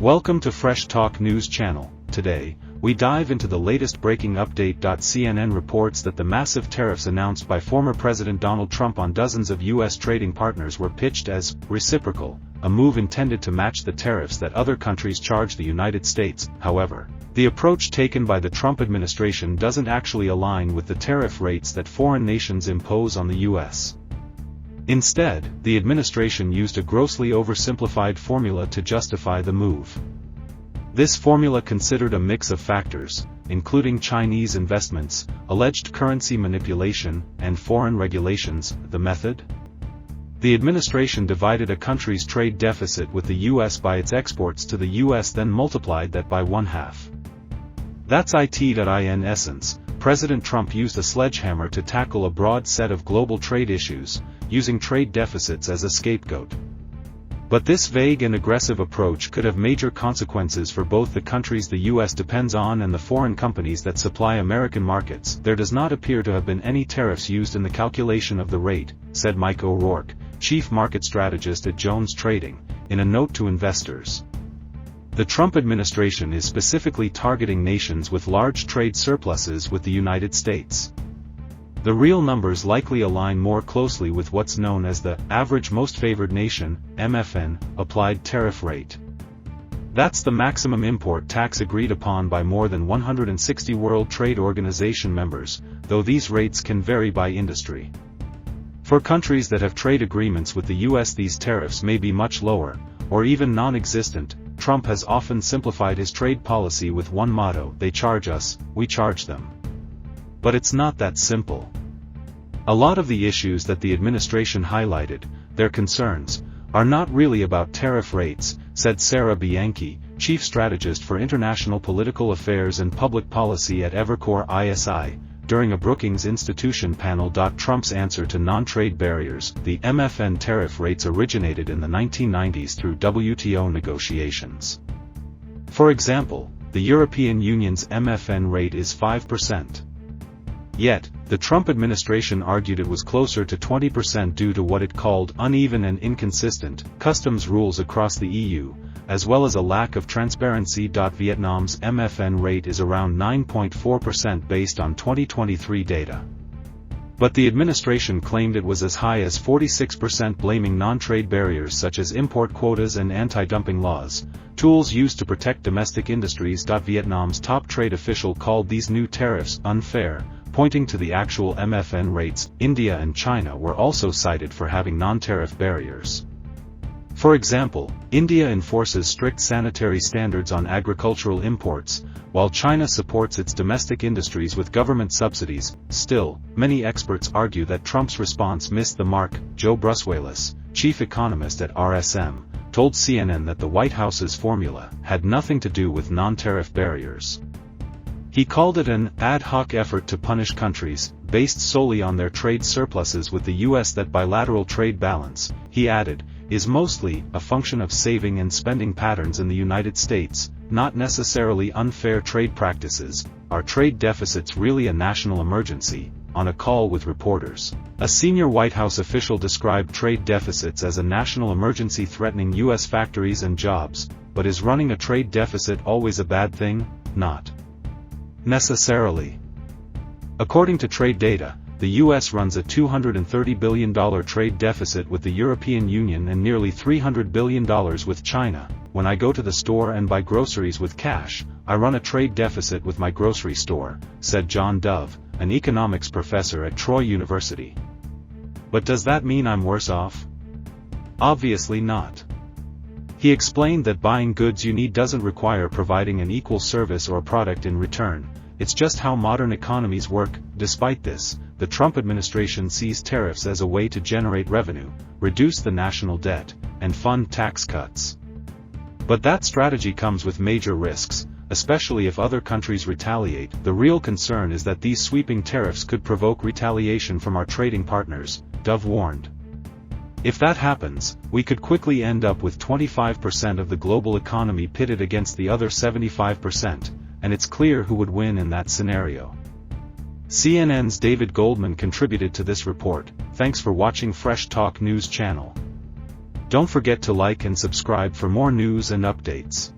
Welcome to Fresh Talk News Channel. Today, we dive into the latest breaking update. CNN reports that the massive tariffs announced by former President Donald Trump on dozens of U.S. trading partners were pitched as reciprocal, a move intended to match the tariffs that other countries charge the United States. However, the approach taken by the Trump administration doesn't actually align with the tariff rates that foreign nations impose on the U.S. Instead, the administration used a grossly oversimplified formula to justify the move. This formula considered a mix of factors, including Chinese investments, alleged currency manipulation, and foreign regulations. The method? The administration divided a country's trade deficit with the U.S. by its exports to the U.S., then multiplied that by 1/2. That's it. In essence, President Trump used a sledgehammer to tackle a broad set of global trade issues, using trade deficits as a scapegoat. But this vague and aggressive approach could have major consequences for both the countries the U.S. depends on and the foreign companies that supply American markets. There does not appear to have been any tariffs used in the calculation of the rate, said Mike O'Rourke, chief market strategist at Jones Trading, in a note to investors. The Trump administration is specifically targeting nations with large trade surpluses with the United States. The real numbers likely align more closely with what's known as the Average Most Favored Nation, MFN, applied tariff rate. That's the maximum import tax agreed upon by more than 160 World Trade Organization members, though these rates can vary by industry. For countries that have trade agreements with the U.S., these tariffs may be much lower, or even non-existent. Trump has often simplified his trade policy with one motto: they charge us, we charge them. But it's not that simple. A lot of the issues that the administration highlighted, their concerns, are not really about tariff rates, said Sarah Bianchi, chief strategist for international political affairs and public policy at Evercore ISI, during a Brookings Institution panel. Trump's answer to non-trade barriers: the MFN tariff rates originated in the 1990s through WTO negotiations. For example, the European Union's MFN rate is 5%. Yet, the Trump administration argued it was closer to 20% due to what it called uneven and inconsistent customs rules across the EU, as well as a lack of transparency. Vietnam's MFN rate is around 9.4% based on 2023 data. But the administration claimed it was as high as 46%, blaming non-trade barriers such as import quotas and anti-dumping laws, tools used to protect domestic industries. Vietnam's top trade official called these new tariffs unfair, pointing to the actual MFN rates. India and China were also cited for having non-tariff barriers. For example, India enforces strict sanitary standards on agricultural imports, while China supports its domestic industries with government subsidies. Still, many experts argue that Trump's response missed the mark. Joe Bruswalis, chief economist at RSM, told CNN that the White House's formula had nothing to do with non-tariff barriers. He called it an ad hoc effort to punish countries, based solely on their trade surpluses with the U.S. That bilateral trade balance, he added, is mostly a function of saving and spending patterns in the United States, not necessarily unfair trade practices. Are trade deficits really a national emergency? On a call with reporters, a senior White House official described trade deficits as a national emergency threatening U.S. factories and jobs. But is running a trade deficit always a bad thing? Not necessarily. According to trade data, the U.S. runs a $230 billion trade deficit with the European Union and nearly $300 billion with China. When I go to the store and buy groceries with cash, I run a trade deficit with my grocery store, said John Dove, an economics professor at Troy University. But does that mean I'm worse off? Obviously not. He explained that buying goods you need doesn't require providing an equal service or product in return. It's just how modern economies work. Despite this, the Trump administration sees tariffs as a way to generate revenue, reduce the national debt, and fund tax cuts. But that strategy comes with major risks, especially if other countries retaliate. The real concern is that these sweeping tariffs could provoke retaliation from our trading partners, Dove warned. If that happens, we could quickly end up with 25% of the global economy pitted against the other 75%, and it's clear who would win in that scenario. CNN's David Goldman contributed to this report. Thanks for watching Fresh Talk News Channel. Don't forget to like and subscribe for more news and updates.